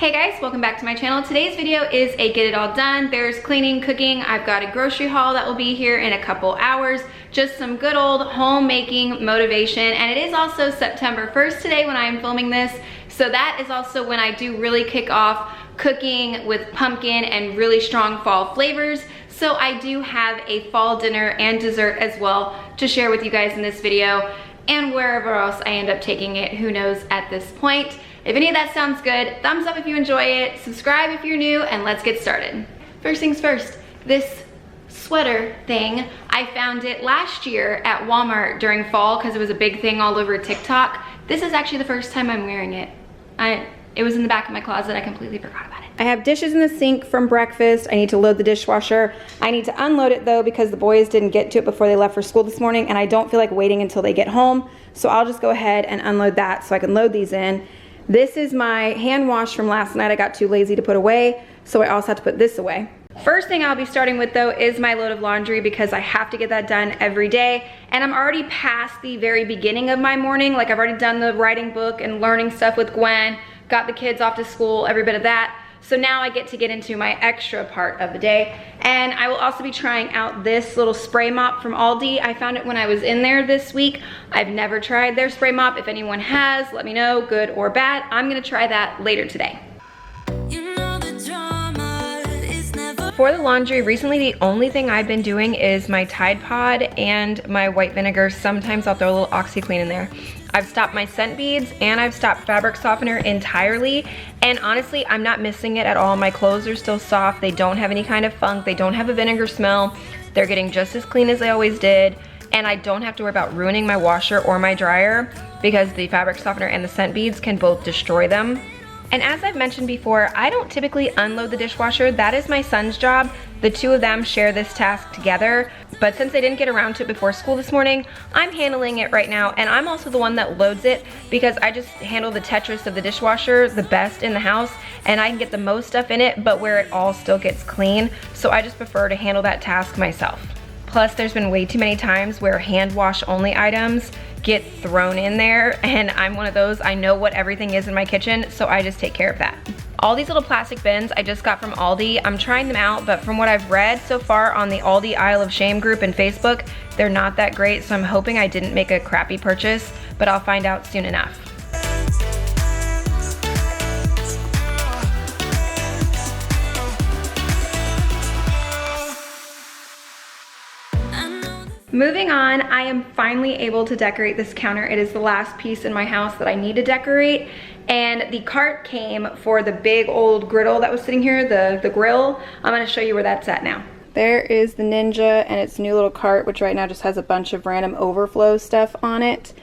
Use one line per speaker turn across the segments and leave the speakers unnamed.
Hey guys, welcome back to my channel. Today's video is a get it all done. There's cleaning, cooking. I've got a grocery haul that will be here in a couple hours. Just some good old homemaking motivation. And it is also September 1st today when I am filming this. So that is also when I do really kick off cooking with pumpkin and really strong fall flavors. So I do have a fall dinner and dessert as well to share with you guys in this video, and wherever else I end up taking it, who knows at this point. If any of that sounds good, thumbs up if you enjoy it, subscribe if you're new, and let's get started. First things first, this sweater thing, I found it last year at Walmart during fall because it was a big thing all over TikTok. This is actually the first time I'm wearing it. It was in the back of my closet, I completely forgot about it. I have dishes in the sink from breakfast. I need to load the dishwasher. I need to unload it though because the boys didn't get to it before they left for school this morning, and I don't feel like waiting until they get home. So I'll just go ahead and unload that so I can load these in. This is my hand wash from last night. I got too lazy to put away, so I also have to put this away. First thing I'll be starting with though is my load of laundry because I have to get that done every day, and I'm already past the very beginning of my morning. Like, I've already done the writing book and learning stuff with Gwen, got the kids off to school, every bit of that. So now I get to get into my extra part of the day. And I will also be trying out this little spray mop from Aldi. I found it when I was in there this week. I've never tried their spray mop. If anyone has, let me know, good or bad. I'm gonna try that later today. For the laundry, recently the only thing I've been doing is my Tide Pod and my white vinegar. Sometimes I'll throw a little OxyClean in there. I've stopped my scent beads and I've stopped fabric softener entirely, and honestly I'm not missing it at all. My clothes are still soft, they don't have any kind of funk, they don't have a vinegar smell, they're getting just as clean as they always did, and I don't have to worry about ruining my washer or my dryer because the fabric softener and the scent beads can both destroy them. And as I've mentioned before, I don't typically unload the dishwasher. That is my son's job. The two of them share this task together. But since I didn't get around to it before school this morning, I'm handling it right now. And I'm also the one that loads it because I just handle the Tetris of the dishwasher the best in the house, and I can get the most stuff in it, but where it all still gets clean. So I just prefer to handle that task myself. Plus, there's been way too many times where hand wash only items get thrown in there, and I'm one of those. I know what everything is in my kitchen, so I just take care of that. All these little plastic bins I just got from Aldi. I'm trying them out, but from what I've read so far on the Aldi Isle of Shame group in Facebook, they're not that great, so I'm hoping I didn't make a crappy purchase, but I'll find out soon enough. Moving on, I am finally able to decorate this counter. It is the last piece in my house that I need to decorate. And the cart came for the big old griddle that was sitting here, the grill. I'm gonna show you where that's at now. There is the Ninja and its new little cart, which right now just has a bunch of random overflow stuff on it.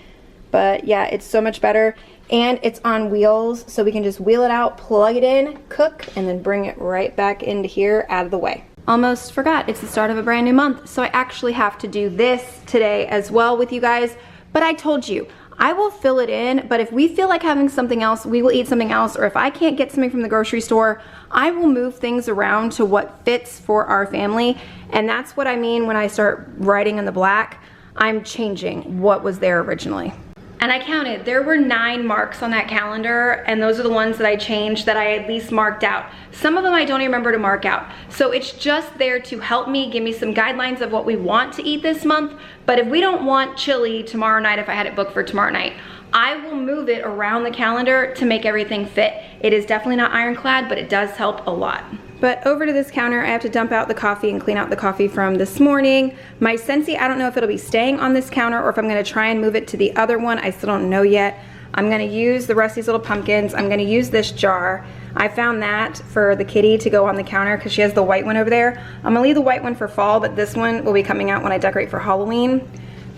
But yeah, it's so much better. And it's on wheels, so we can just wheel it out, plug it in, cook, and then bring it right back into here, out of the way. Almost forgot, it's the start of a brand new month, so I actually have to do this today as well with you guys. But I told you, I will fill it in, but if we feel like having something else, we will eat something else, or if I can't get something from the grocery store, I will move things around to what fits for our family. And that's what I mean when I start writing in the black. I'm changing what was there originally. And I counted, there were 9 marks on that calendar, and those are the ones that I changed that I at least marked out. Some of them I don't even remember to mark out. So it's just there to help me, give me some guidelines of what we want to eat this month. But if we don't want chili tomorrow night, if I had it booked for tomorrow night, I will move it around the calendar to make everything fit. It is definitely not ironclad, but it does help a lot. But over to this counter, I have to dump out the coffee and clean out the coffee from this morning. My Scentsy, I don't know if it'll be staying on this counter or if I'm gonna try and move it to the other one. I still don't know yet. I'm gonna use the Rusty's Little Pumpkins. I'm gonna use this jar. I found that for the kitty to go on the counter because she has the white one over there. I'm gonna leave the white one for fall, but this one will be coming out when I decorate for Halloween.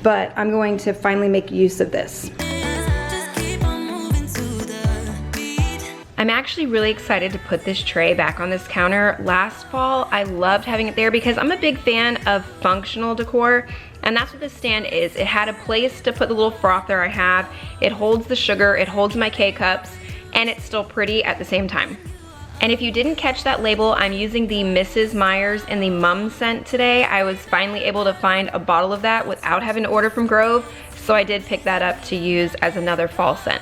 But I'm going to finally make use of this. I'm actually really excited to put this tray back on this counter. Last fall, I loved having it there because I'm a big fan of functional decor, and that's what this stand is. It had a place to put the little frother I have. It holds the sugar, it holds my K-cups, and it's still pretty at the same time. And if you didn't catch that label, I'm using the Mrs. Meyer's in the Mum scent today. I was finally able to find a bottle of that without having to order from Grove, so I did pick that up to use as another fall scent.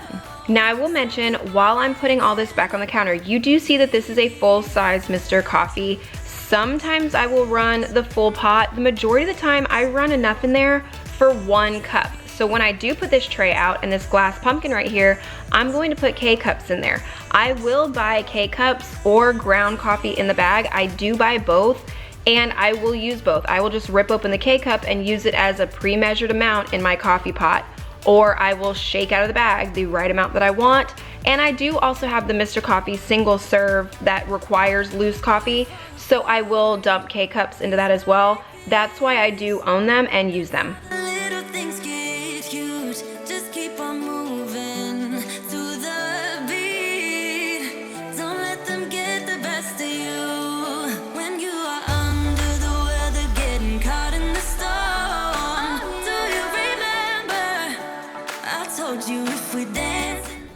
Now I will mention, while I'm putting all this back on the counter, you do see that this is a full-size Mr. Coffee. Sometimes I will run the full pot. The majority of the time I run enough in there for 1 cup. So when I do put this tray out and this glass pumpkin right here, I'm going to put K-cups in there. I will buy K-cups or ground coffee in the bag. I do buy both, and I will use both. I will just rip open the K-cup and use it as a pre-measured amount in my coffee pot, or I will shake out of the bag the right amount that I want. And I do also have the Mr. Coffee single serve that requires loose coffee, so I will dump K-cups into that as well. That's why I do own them and use them.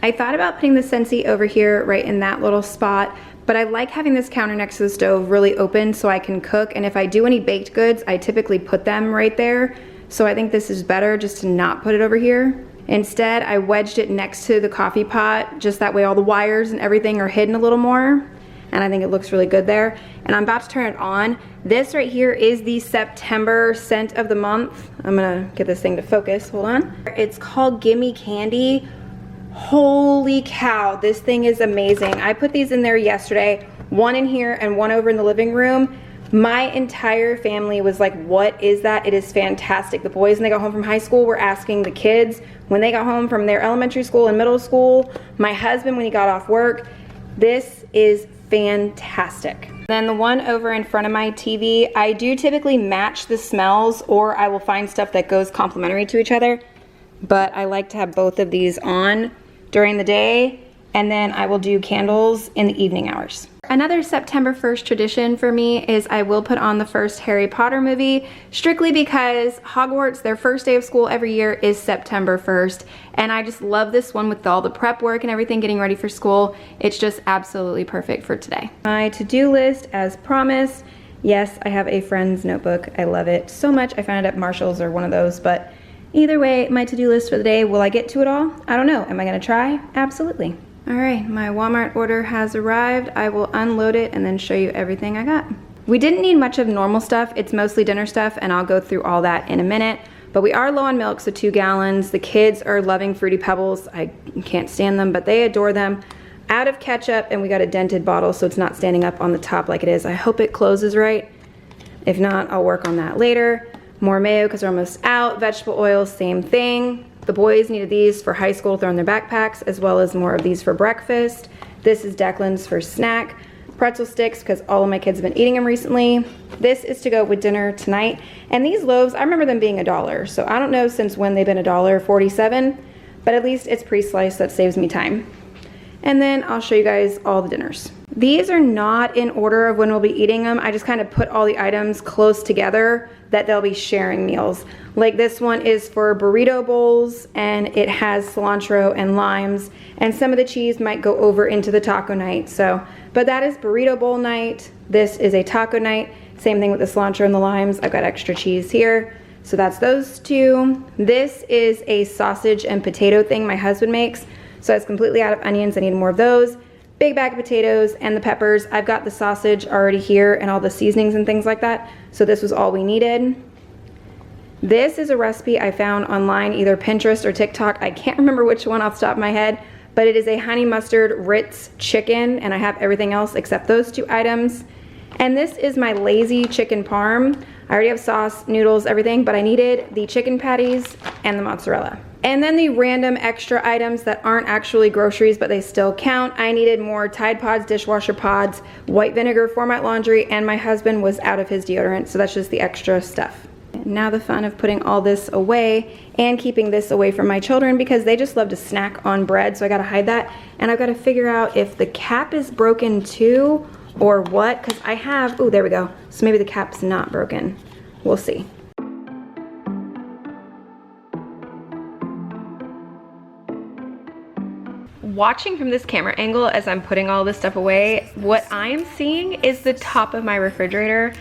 I thought about putting the Scentsy over here right in that little spot, but I like having this counter next to the stove really open so I can cook, and if I do any baked goods, I typically put them right there. So I think this is better just to not put it over here. Instead, I wedged it next to the coffee pot, just that way all the wires and everything are hidden a little more, and I think it looks really good there. And I'm about to turn it on. This right here is the September scent of the month. I'm gonna get this thing to focus, hold on. It's called Gimme Candy. Holy cow, this thing is amazing. I put these in there yesterday, 1 in here and 1 over in the living room. My entire family was like, what is that? It is fantastic. The boys, when they got home from high school, were asking the kids when they got home from their elementary school and middle school. My husband, when he got off work. This is fantastic. Then the one over in front of my TV, I do typically match the smells, or I will find stuff that goes complementary to each other. But I like to have both of these on during the day, and then I will do candles in the evening hours. Another September 1st tradition for me is I will put on the first Harry Potter movie, strictly because Hogwarts, their first day of school every year is September 1st, and I just love this one with all the prep work and everything getting ready for school. It's just absolutely perfect for today. My to-do list, as promised. Yes, I have a friend's notebook. I love it so much. I found it at Marshall's or one of those, but either way, my to-do list for the day, will I get to it all? I don't know. Am I gonna try? Absolutely. All right, my Walmart order has arrived. I will unload it and then show you everything I got. We didn't need much of normal stuff. It's mostly dinner stuff, and I'll go through all that in a minute. But we are low on milk, so 2 gallons. The kids are loving Fruity Pebbles. I can't stand them, but they adore them. Out of ketchup, and we got a dented bottle, so it's not standing up on the top like it is. I hope it closes right. If not, I'll work on that later. More mayo because we're almost out. Vegetable oil, same thing. The boys needed these for high school to throw in their backpacks, as well as more of these for breakfast. This is Declan's for snack. Pretzel sticks because all of my kids have been eating them recently. This is to go with dinner tonight. And these loaves, I remember them being $1. So I don't know since when they've been $1.47, but at least it's pre-sliced, so that saves me time. And then I'll show you guys all the dinners. These are not in order of when we'll be eating them. I just kind of put all the items close together that they'll be sharing meals. Like this one is for burrito bowls, and it has cilantro and limes, and some of the cheese might go over into the taco night. So, but that is burrito bowl night. This is a taco night. Same thing with the cilantro and the limes. I've got extra cheese here. So that's those 2. This is a sausage and potato thing my husband makes. So it's completely out of onions. I need more of those. Big bag of potatoes and the peppers. I've got the sausage already here and all the seasonings and things like that. So this was all we needed. This is a recipe I found online, either Pinterest or TikTok. I can't remember which one off the top of my head, but it is a honey mustard Ritz chicken, and I have everything else except those 2 items. And this is my lazy chicken parm. I already have sauce, noodles, everything, but I needed the chicken patties and the mozzarella. And then the random extra items that aren't actually groceries, but they still count. I needed more Tide Pods, dishwasher pods, white vinegar for my laundry, and my husband was out of his deodorant, so that's just the extra stuff. Now the fun of putting all this away and keeping this away from my children, because they just love to snack on bread, so I gotta hide that. And I've gotta figure out if the cap is broken too or what, because I have, oh, there we go. So maybe the cap's not broken. We'll see. Watching from this camera angle as I'm putting all this stuff away, what I'm seeing is the top of my refrigerator.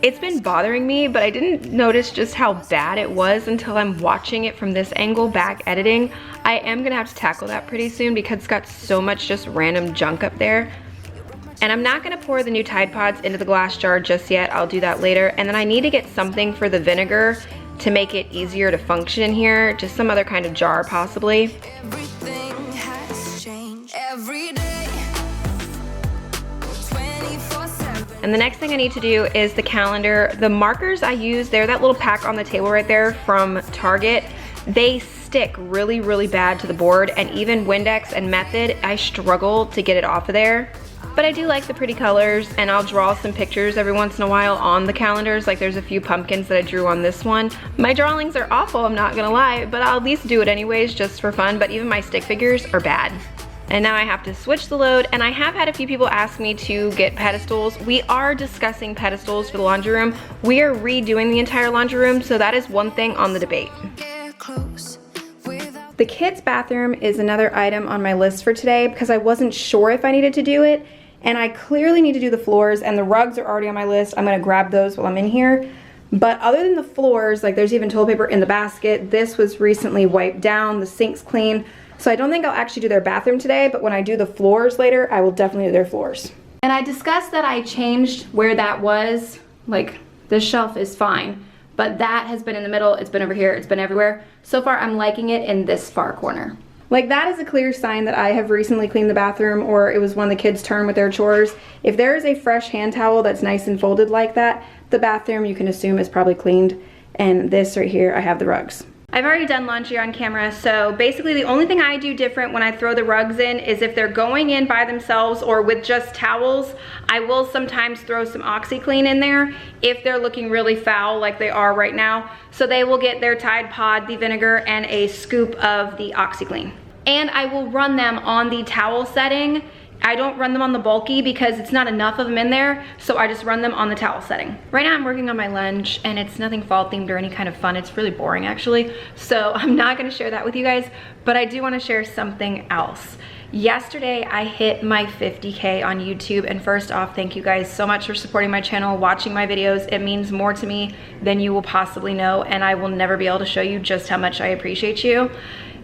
It's been bothering me, but I didn't notice just how bad it was until I'm watching it from this angle back editing. I am gonna have to tackle that pretty soon because it's got so much just random junk up there. And I'm not gonna pour the new Tide Pods into the glass jar just yet. I'll do that later. And then I need to get something for the vinegar to make it easier to function in here. Just some other kind of jar possibly.
Everything has changed every day.
And the next thing I need to do is the calendar. The markers I use, they're that little pack on the table right there from Target. They stick really, really bad to the board, and even Windex and Method, I struggle to get it off of there. But I do like the pretty colors, and I'll draw some pictures every once in a while on the calendars. Like there's a few pumpkins that I drew on this one. My drawings are awful, I'm not gonna lie, but I'll at least do it anyways just for fun. But even my stick figures are bad. And now I have to switch the load, and I have had a few people ask me to get pedestals. We are discussing pedestals for the laundry room. We are redoing the entire laundry room, so that is one thing on the debate. The kids' bathroom is another item on my list for today because I wasn't sure if I needed to do it, and I clearly need to do the floors, and the rugs are already on my list. I'm gonna grab those while I'm in here. But other than the floors, like there's even toilet paper in the basket. This was recently wiped down, the sink's clean. So I don't think I'll actually do their bathroom today, but when I do the floors later, I will definitely do their floors. And I discussed that I changed where that was. Like, this shelf is fine, but that has been in the middle, it's been over here, it's been everywhere. So far, I'm liking it in this far corner. Like, that is a clear sign that I have recently cleaned the bathroom, or it was one of the kids' turn with their chores. If there is a fresh hand towel that's nice and folded like that, the bathroom you can assume is probably cleaned. And this right here, I have the rugs. I've already done laundry on camera, so basically the only thing I do different when I throw the rugs in is if they're going in by themselves or with just towels, I will sometimes throw some OxyClean in there if they're looking really foul like they are right now. So they will get their Tide Pod, the vinegar, and a scoop of the OxyClean. And I will run them on the towel setting. I don't run them on the bulky because it's not enough of them in there, so I just run them on the towel setting. Right now I'm working on my lunch, and it's nothing fall themed or any kind of fun. It's really boring actually, so I'm not gonna share that with you guys, but I do wanna share something else. Yesterday I hit my 50K on YouTube, and first off, thank you guys so much for supporting my channel, watching my videos. It means more to me than you will possibly know, and I will never be able to show you just how much I appreciate you.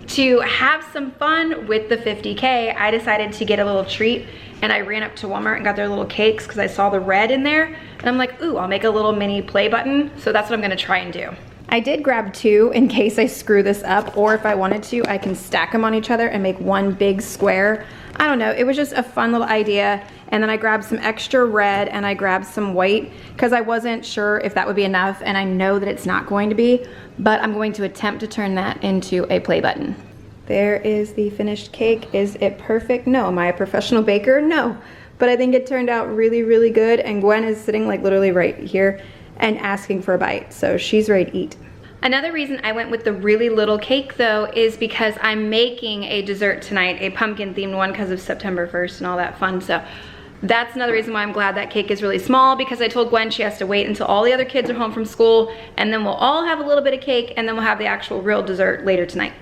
To have some fun with the 50K, I decided to get a little treat, and I ran up to Walmart and got their little cakes because I saw the red in there, and I'm like, ooh, I'll make a little mini play button. So that's what I'm gonna try and do. I did grab two in case I screw this up, or if I wanted to, I can stack them on each other and make one big square. I don't know, it was just a fun little idea. And then I grabbed some extra red and I grabbed some white because I wasn't sure if that would be enough, and I know that it's not going to be, but I'm going to attempt to turn that into a play button. There is the finished cake. Is it perfect? No. Am I a professional baker? No. But I think it turned out really, really good, and Gwen is sitting like literally right here and asking for a bite, so she's ready to eat. Another reason I went with the really little cake though is because I'm making a dessert tonight, a pumpkin themed one because of September 1st and all that fun. So that's another reason why I'm glad that cake is really small, because I told Gwen she has to wait until all the other kids are home from school, and then we'll all have a little bit of cake, and then we'll have the actual real dessert later tonight.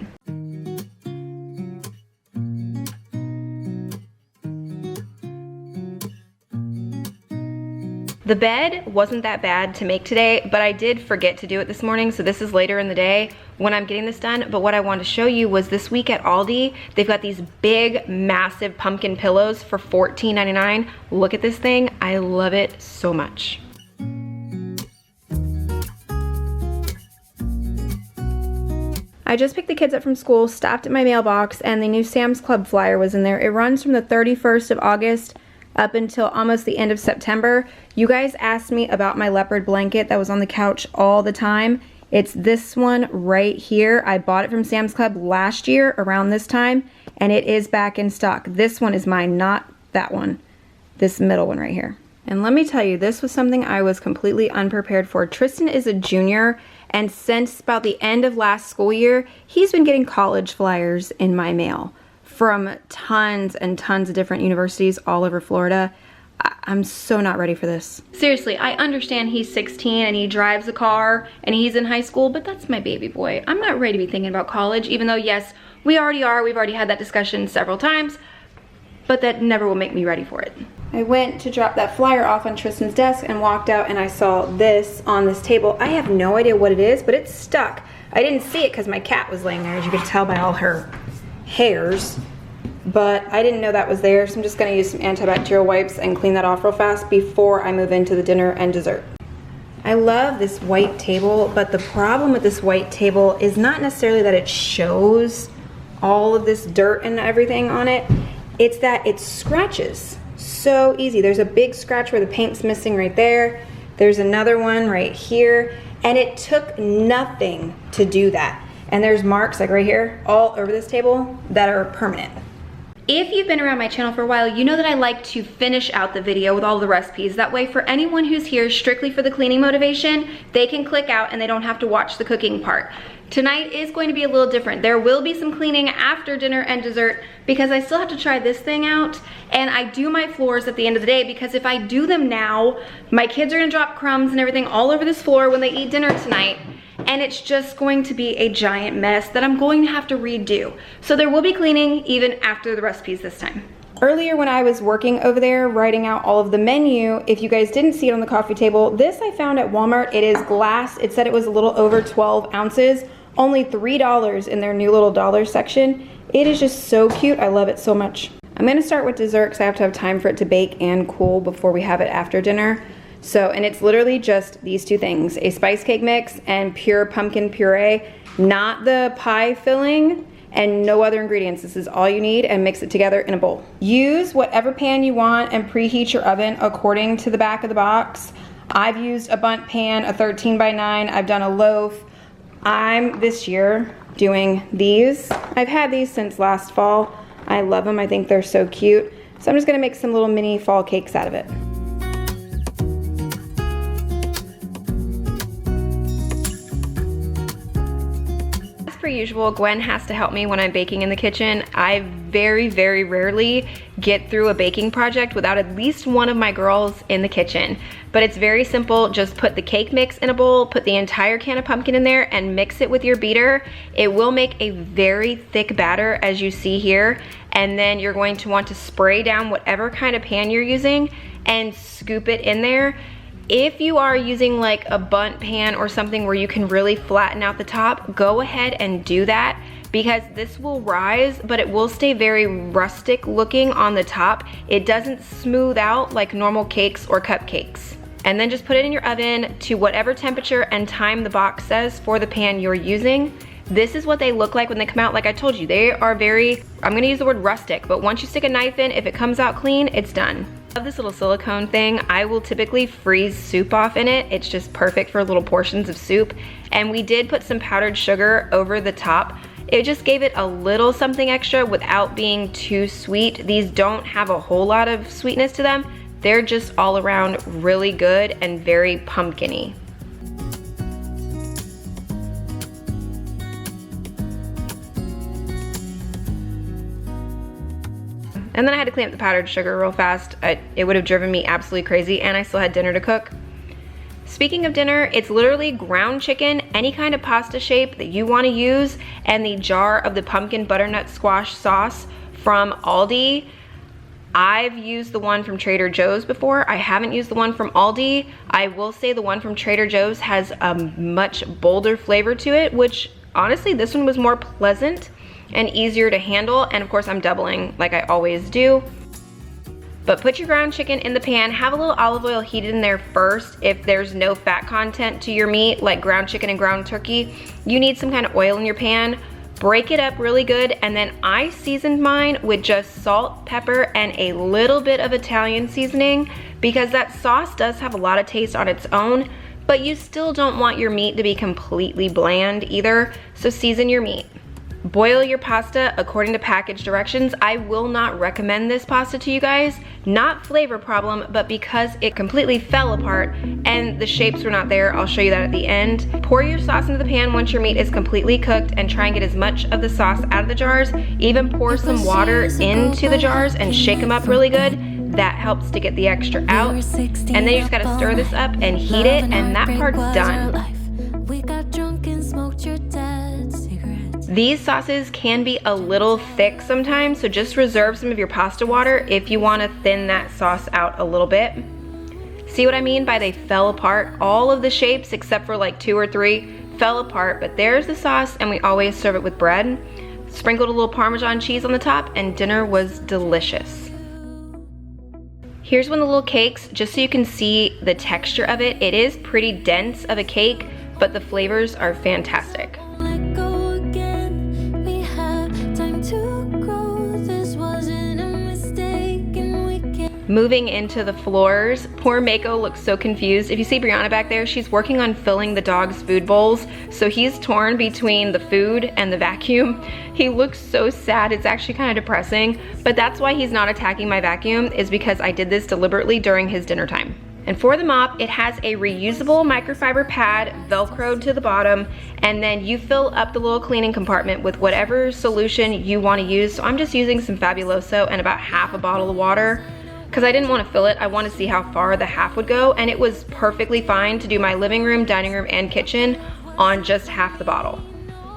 The bed wasn't that bad to make today, but I did forget to do it this morning, so this is later in the day when I'm getting this done. But what I wanted to show you was this week at Aldi, they've got these big, massive pumpkin pillows for $14.99. Look at this thing. I love it so much. I just picked the kids up from school, stopped at my mailbox, and the new Sam's Club flyer was in there. It runs from the 31st of August up until almost the end of September. You guys asked me about my leopard blanket that was on the couch all the time. It's this one right here. I bought it from Sam's Club last year around this time, and it is back in stock. This one is mine, not that one. This middle one right here. And let me tell you, this was something I was completely unprepared for. Tristan is a junior, and since about the end of last school year, he's been getting college flyers in my mail from tons and tons of different universities all over Florida. I'm so not ready for this. Seriously, I understand he's 16 and he drives a car and he's in high school, but that's my baby boy. I'm not ready to be thinking about college, even though yes, we already are. We've already had that discussion several times, but that never will make me ready for it. I went to drop that flyer off on Tristan's desk and walked out and I saw this on this table. I have no idea what it is, but it's stuck. I didn't see it because my cat was laying there, as you could tell by all her hairs. But I didn't know that was there, so I'm just gonna use some antibacterial wipes and clean that off real fast before I move into the dinner and dessert. I love this white table, but the problem with this white table is not necessarily that it shows all of this dirt and everything on it. It's that it scratches so easy. There's a big scratch where the paint's missing right there. There's another one right here, and it took nothing to do that. And there's marks like right here all over this table that are permanent. If you've been around my channel for a while, you know that I like to finish out the video with all the recipes. That way, for anyone who's here strictly for the cleaning motivation, they can click out and they don't have to watch the cooking part. Tonight is going to be a little different. There will be some cleaning after dinner and dessert because I still have to try this thing out, and I do my floors at the end of the day because if I do them now, my kids are gonna drop crumbs and everything all over this floor when they eat dinner tonight, and it's just going to be a giant mess that I'm going to have to redo. So there will be cleaning even after the recipes this time. Earlier when I was working over there writing out all of the menu, if you guys didn't see it on the coffee table, this I found at Walmart. It is glass. It said it was a little over 12 ounces, only $3 in their new little dollar section. It is just so cute. I love it so much. I'm gonna start with dessert because I have to have time for it to bake and cool before we have it after dinner. So, and it's literally just these two things, a spice cake mix and pure pumpkin puree, not the pie filling, and no other ingredients. This is all you need, and mix it together in a bowl. Use whatever pan you want and preheat your oven according to the back of the box. I've used a bundt pan, a 13x9, I've done a loaf. I'm this year doing these. I've had these since last fall. I love them, I think they're so cute. So I'm just gonna make some little mini fall cakes out of it. Per usual, Gwen has to help me when I'm baking in the kitchen. I very, very rarely get through a baking project without at least one of my girls in the kitchen. But it's very simple. Just put the cake mix in a bowl, put the entire can of pumpkin in there, and mix it with your beater. It will make a very thick batter, as you see here. And then you're going to want to spray down whatever kind of pan you're using and scoop it in there. If you are using like a bundt pan or something where you can really flatten out the top, go ahead and do that because this will rise, but it will stay very rustic looking on the top. It doesn't smooth out like normal cakes or cupcakes. And then just put it in your oven to whatever temperature and time the box says for the pan you're using. This is what they look like when they come out. Like I told you, they are very, I'm gonna use the word rustic, but once you stick a knife in, if it comes out clean, it's done. I love this little silicone thing. I will typically freeze soup off in it. It's just perfect for little portions of soup. And we did put some powdered sugar over the top. It just gave it a little something extra without being too sweet. These don't have a whole lot of sweetness to them. They're just all around really good and very pumpkin-y. And then I had to clean up the powdered sugar real fast. It would have driven me absolutely crazy, and I still had dinner to cook. Speaking of dinner, it's literally ground chicken, any kind of pasta shape that you want to use, and the jar of the pumpkin butternut squash sauce from Aldi. I've used the one from Trader Joe's before. I haven't used the one from Aldi. I will say the one from Trader Joe's has a much bolder flavor to it, which honestly, this one was more pleasant and easier to handle. And of course I'm doubling like I always do. But put your ground chicken in the pan, have a little olive oil heated in there first. If there's no fat content to your meat, like ground chicken and ground turkey, you need some kind of oil in your pan. Break it up really good, and then I seasoned mine with just salt, pepper, and a little bit of Italian seasoning because that sauce does have a lot of taste on its own, but you still don't want your meat to be completely bland either, so season your meat. Boil your pasta according to package directions. I will not recommend this pasta to you guys, not flavor problem, but because it completely fell apart and the shapes were not there. I'll show you that at the end. Pour your sauce into the pan once your meat is completely cooked and try and get as much of the sauce out of the jars. Even pour some water into the jars and shake them up really good. That helps to get the extra out. And then you just gotta stir this up and heat it, and that part's done. These sauces can be a little thick sometimes, so just reserve some of your pasta water if you want to thin that sauce out a little bit. See what I mean by they fell apart? All of the shapes except for like 2 or 3 fell apart, but there's the sauce, and we always serve it with bread. Sprinkled a little Parmesan cheese on the top, and dinner was delicious. Here's one of the little cakes, just so you can see the texture of it. It is pretty dense of a cake, but the flavors are fantastic. Moving into the floors, poor Mako looks so confused. If you see Brianna back there, she's working on filling the dog's food bowls, so he's torn between the food and the vacuum. He looks so sad, it's actually kind of depressing, but that's why he's not attacking my vacuum, is because I did this deliberately during his dinner time. And for the mop, it has a reusable microfiber pad velcroed to the bottom, and then you fill up the little cleaning compartment with whatever solution you want to use. So I'm just using some Fabuloso and about half a bottle of water, because I didn't want to fill it. I want to see how far the half would go, and it was perfectly fine to do my living room, dining room, and kitchen on just half the bottle.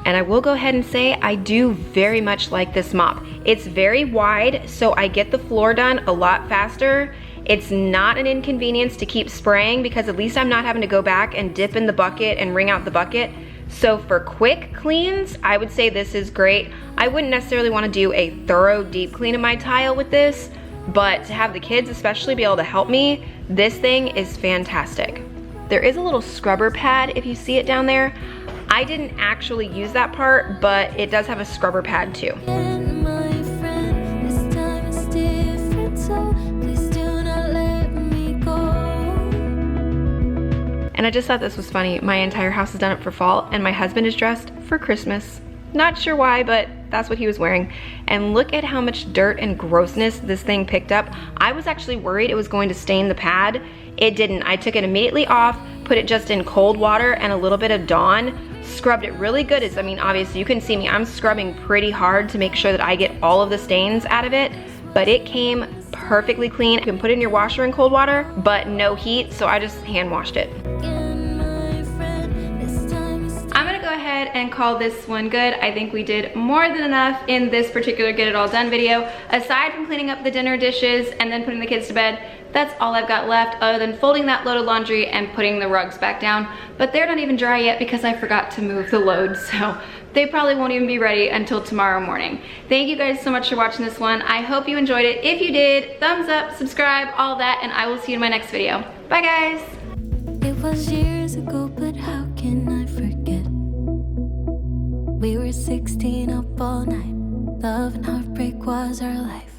And I will go ahead and say I do very much like this mop. It's very wide, so I get the floor done a lot faster. It's not an inconvenience to keep spraying, because at least I'm not having to go back and dip in the bucket and wring out the bucket. So for quick cleans, I would say this is great. I wouldn't necessarily want to do a thorough deep clean of my tile with this, but to have the kids especially be able to help me, this thing is fantastic. There is a little scrubber pad if you see it down there. I didn't actually use that part, but it does have a scrubber pad too. And I just thought this was funny. My entire house is done up for fall, and my husband is dressed for Christmas. Not sure why, but that's what he was wearing. And look at how much dirt and grossness this thing picked up. I was actually worried it was going to stain the pad. It didn't. I took it immediately off, put it just in cold water and a little bit of Dawn, scrubbed it really good. I mean, obviously you can see me, I'm scrubbing pretty hard to make sure that I get all of the stains out of it, but it came perfectly clean. You can put it in your washer in cold water, but no heat, so I just hand washed it. I'm gonna go ahead and call this one good. I think we did more than enough in this particular get it all done video. Aside from cleaning up the dinner dishes and then putting the kids to bed, that's all I've got left, other than folding that load of laundry and putting the rugs back down. But they're not even dry yet because I forgot to move the load, so they probably won't even be ready until tomorrow morning. Thank you guys so much for watching this one. I hope you enjoyed it. If you did, thumbs up, subscribe, all that, and I will see you in my next video. Bye guys.
It was years ago, but how can I forget? We were 16 up all night. Love and heartbreak was our life.